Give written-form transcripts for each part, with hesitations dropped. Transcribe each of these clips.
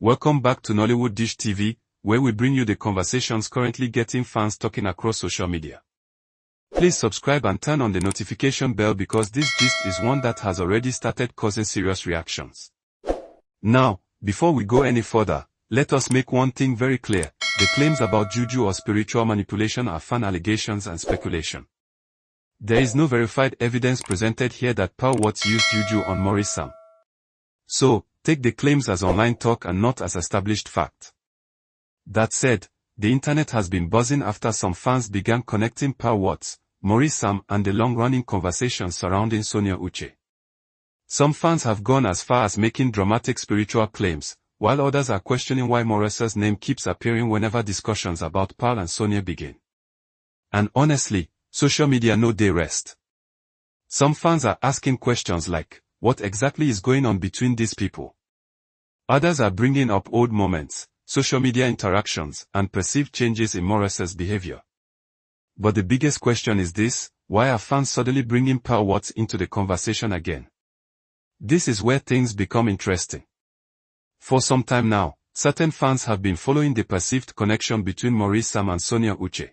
Welcome back to Nollywood Dish TV, where we bring you the conversations currently getting fans talking across social media. Please subscribe and turn on the notification bell because this gist is one that has already started causing serious reactions. Now, before we go any further, let us make one thing very clear. The claims about juju or spiritual manipulation are fan allegations and speculation. There is no verified evidence presented here that Pearl Watts used juju on Maurice. So, take the claims as online talk and not as established fact. That said, the internet has been buzzing after some fans began connecting Pearl Watts, Maurice and the long-running conversations surrounding Sonia Uche. Some fans have gone as far as making dramatic spiritual claims, while others are questioning why Maurice's name keeps appearing whenever discussions about Pearl and Sonia begin. And honestly, social media no day rest. Some fans are asking questions like, what exactly is going on between these people? Others are bringing up old moments, social media interactions, and perceived changes in Maurice's behavior. But the biggest question is this: why are fans suddenly bringing Pearl Watts into the conversation again? This is where things become interesting. For some time now, certain fans have been following the perceived connection between Maurice and Sonia Uche.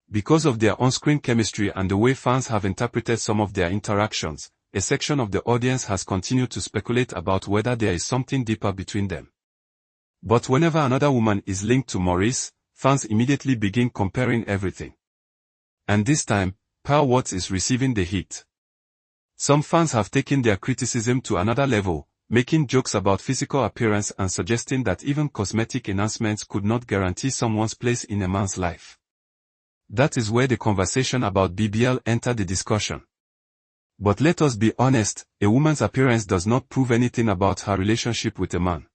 Because of their on-screen chemistry and the way fans have interpreted some of their interactions, a section of the audience has continued to speculate about whether there is something deeper between them. But whenever another woman is linked to Maurice, fans immediately begin comparing everything. And this time, Pearl Watts is receiving the heat. Some fans have taken their criticism to another level, making jokes about physical appearance and suggesting that even cosmetic enhancements could not guarantee someone's place in a man's life. That is where the conversation about BBL entered the discussion. But let us be honest, a woman's appearance does not prove anything about her relationship with a man.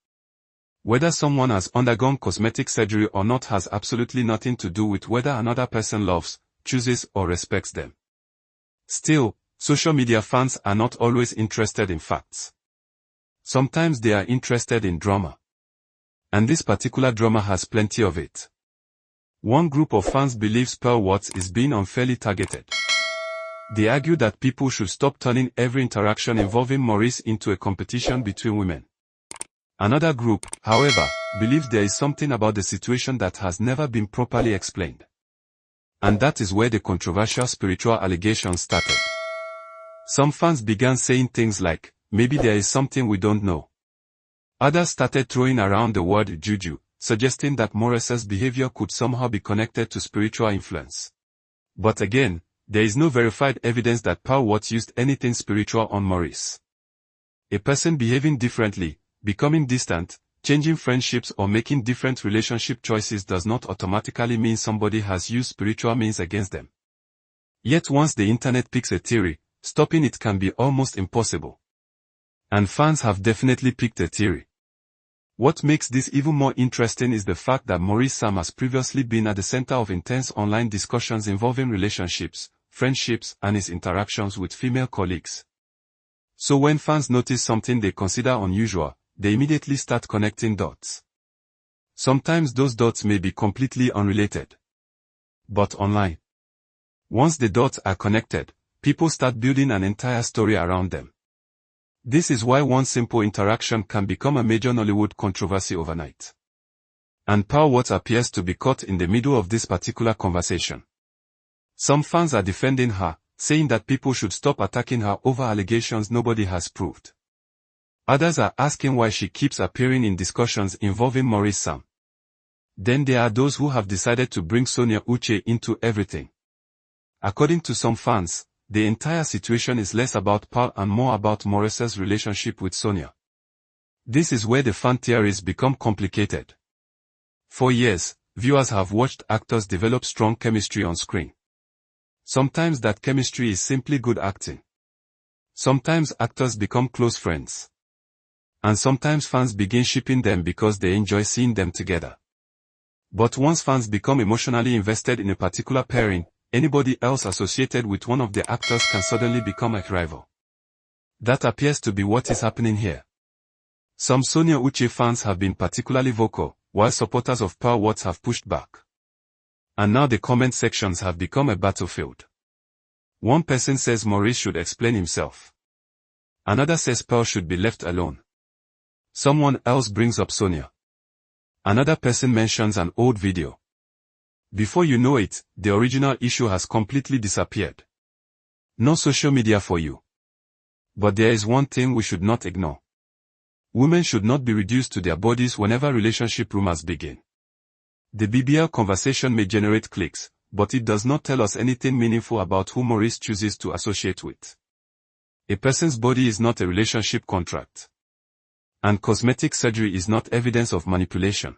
Whether someone has undergone cosmetic surgery or not has absolutely nothing to do with whether another person loves, chooses, or respects them. Still, social media fans are not always interested in facts. Sometimes they are interested in drama. And this particular drama has plenty of it. One group of fans believes Pearl Watts is being unfairly targeted. They argue that people should stop turning every interaction involving Maurice into a competition between women. Another group, however, believes there is something about the situation that has never been properly explained. And that is where the controversial spiritual allegations started. Some fans began saying things like, maybe there is something we don't know. Others started throwing around the word juju, suggesting that Maurice's behavior could somehow be connected to spiritual influence. But again, there is no verified evidence that Pearl Watts used anything spiritual on Maurice. A person behaving differently, becoming distant, changing friendships or making different relationship choices does not automatically mean somebody has used spiritual means against them. Yet once the internet picks a theory, stopping it can be almost impossible. And fans have definitely picked a theory. What makes this even more interesting is the fact that Maurice has previously been at the center of intense online discussions involving relationships, friendships, and his interactions with female colleagues. So when fans notice something they consider unusual, they immediately start connecting dots. Sometimes those dots may be completely unrelated. But online, once the dots are connected, people start building an entire story around them. This is why one simple interaction can become a major Nollywood controversy overnight. And Pearl Watts appears to be caught in the middle of this particular conversation. Some fans are defending her, saying that people should stop attacking her over allegations nobody has proved. Others are asking why she keeps appearing in discussions involving Maurice. Then there are those who have decided to bring Sonia Uche into everything. According to some fans, the entire situation is less about Pearl and more about Maurice's relationship with Sonia. This is where the fan theories become complicated. For years, viewers have watched actors develop strong chemistry on screen. Sometimes that chemistry is simply good acting. Sometimes actors become close friends. And sometimes fans begin shipping them because they enjoy seeing them together. But once fans become emotionally invested in a particular pairing, anybody else associated with one of the actors can suddenly become a rival. That appears to be what is happening here. Some Sonia Uche fans have been particularly vocal, while supporters of Pearl Watts have pushed back. And now the comment sections have become a battlefield. One person says Maurice should explain himself. Another says Pearl should be left alone. Someone else brings up Sonia. Another person mentions an old video. Before you know it, the original issue has completely disappeared. No social media for you. But there is one thing we should not ignore. Women should not be reduced to their bodies whenever relationship rumors begin. The BBL conversation may generate clicks, but it does not tell us anything meaningful about who Maurice chooses to associate with. A person's body is not a relationship contract. And cosmetic surgery is not evidence of manipulation.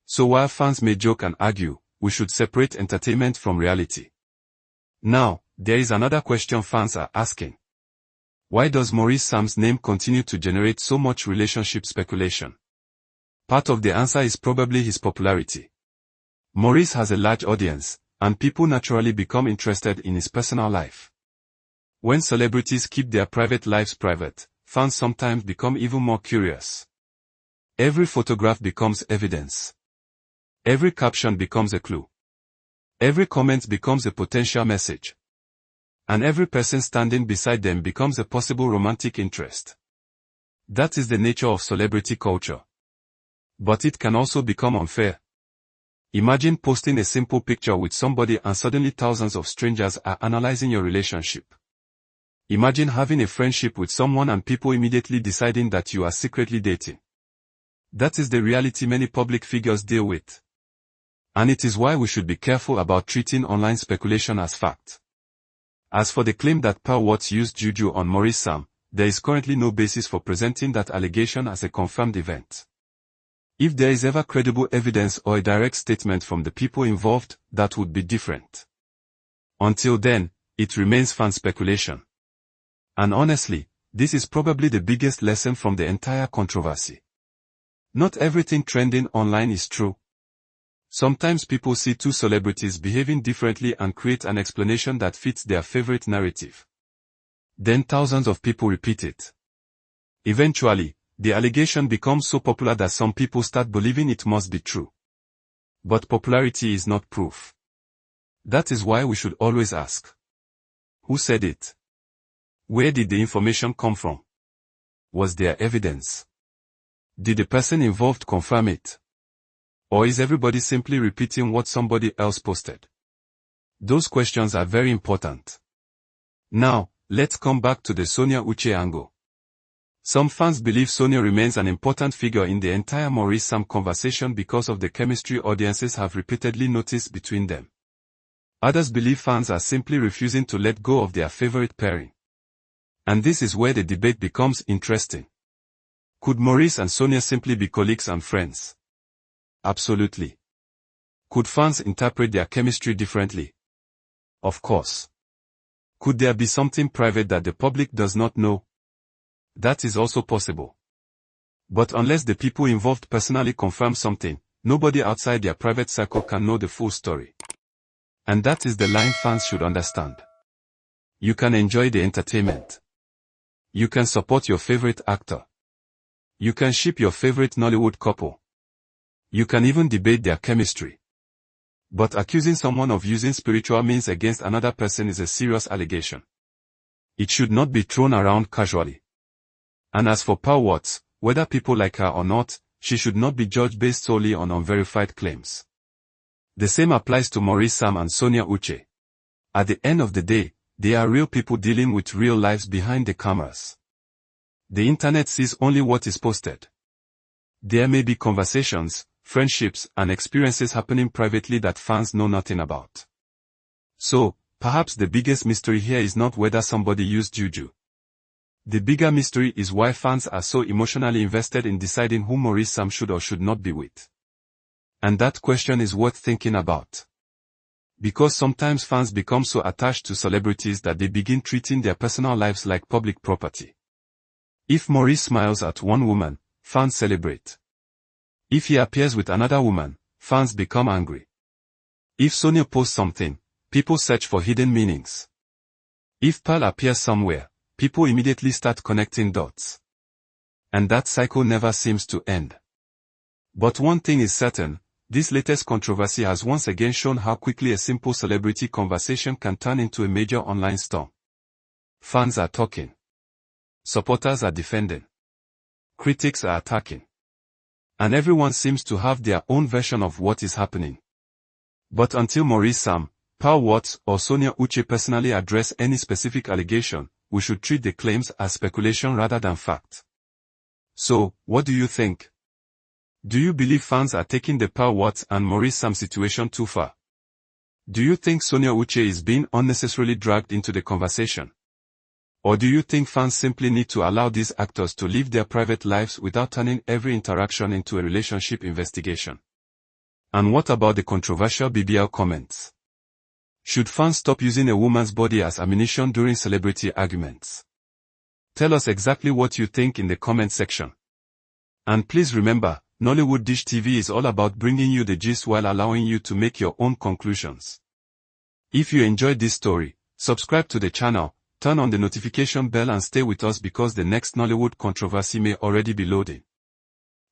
So while fans may joke and argue, we should separate entertainment from reality. Now, there is another question fans are asking. Why does Maurice Sam's name continue to generate so much relationship speculation? Part of the answer is probably his popularity. Maurice has a large audience, and people naturally become interested in his personal life. When celebrities keep their private lives private, fans sometimes become even more curious. Every photograph becomes evidence. Every caption becomes a clue. Every comment becomes a potential message. And every person standing beside them becomes a possible romantic interest. That is the nature of celebrity culture. But it can also become unfair. Imagine posting a simple picture with somebody and suddenly thousands of strangers are analyzing your relationship. Imagine having a friendship with someone and people immediately deciding that you are secretly dating. That is the reality many public figures deal with. And it is why we should be careful about treating online speculation as fact. As for the claim that Pearl Watts used juju on Maurice Sam, there is currently no basis for presenting that allegation as a confirmed event. If there is ever credible evidence or a direct statement from the people involved, that would be different. Until then, it remains fan speculation. And honestly, this is probably the biggest lesson from the entire controversy. Not everything trending online is true. Sometimes people see two celebrities behaving differently and create an explanation that fits their favorite narrative. Then thousands of people repeat it. Eventually, the allegation becomes so popular that some people start believing it must be true. But popularity is not proof. That is why we should always ask. Who said it? Where did the information come from? Was there evidence? Did the person involved confirm it? Or is everybody simply repeating what somebody else posted? Those questions are very important. Now, let's come back to the Sonia Uche angle. Some fans believe Sonia remains an important figure in the entire Maurice Sam conversation because of the chemistry audiences have repeatedly noticed between them. Others believe fans are simply refusing to let go of their favorite pairing. And this is where the debate becomes interesting. Could Maurice and Sonia simply be colleagues and friends? Absolutely. Could fans interpret their chemistry differently? Of course. Could there be something private that the public does not know? That is also possible. But unless the people involved personally confirm something, nobody outside their private circle can know the full story. And that is the line fans should understand. You can enjoy the entertainment. You can support your favorite actor. You can ship your favorite Nollywood couple. You can even debate their chemistry. But accusing someone of using spiritual means against another person is a serious allegation. It should not be thrown around casually. And as for Pearl Watts, whether people like her or not, she should not be judged based solely on unverified claims. The same applies to Maurice Sam and Sonia Uche. At the end of the day, they are real people dealing with real lives behind the cameras. The internet sees only what is posted. There may be conversations, friendships, and experiences happening privately that fans know nothing about. So, perhaps the biggest mystery here is not whether somebody used juju. The bigger mystery is why fans are so emotionally invested in deciding who Maurice Sam should or should not be with. And that question is worth thinking about. Because sometimes fans become so attached to celebrities that they begin treating their personal lives like public property. If Maurice smiles at one woman, fans celebrate. If he appears with another woman, fans become angry. If Sonia posts something, people search for hidden meanings. If Pearl appears somewhere, people immediately start connecting dots. And that cycle never seems to end. But one thing is certain, this latest controversy has once again shown how quickly a simple celebrity conversation can turn into a major online storm. Fans are talking. Supporters are defending. critics are attacking. And everyone seems to have their own version of what is happening. But until Maurice Sam, Paul Watts, or Sonia Uche personally address any specific allegation, we should treat the claims as speculation rather than fact. So, what do you think? Do you believe fans are taking the Paul Watts and Maurice Sam situation too far? Do you think Sonia Uche is being unnecessarily dragged into the conversation? Or do you think fans simply need to allow these actors to live their private lives without turning every interaction into a relationship investigation? And what about the controversial BBL comments? Should fans stop using a woman's body as ammunition during celebrity arguments? Tell us exactly what you think in the comment section. And please remember, Nollywood Dish TV is all about bringing you the gist while allowing you to make your own conclusions. If you enjoyed this story, subscribe to the channel, turn on the notification bell and stay with us because the next Nollywood controversy may already be loading.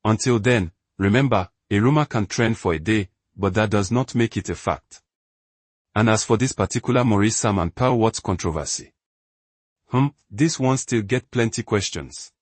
Until then, remember, a rumor can trend for a day, but that does not make it a fact. And as for this particular Maurice Sam and Paul Watts controversy, this one still get plenty questions.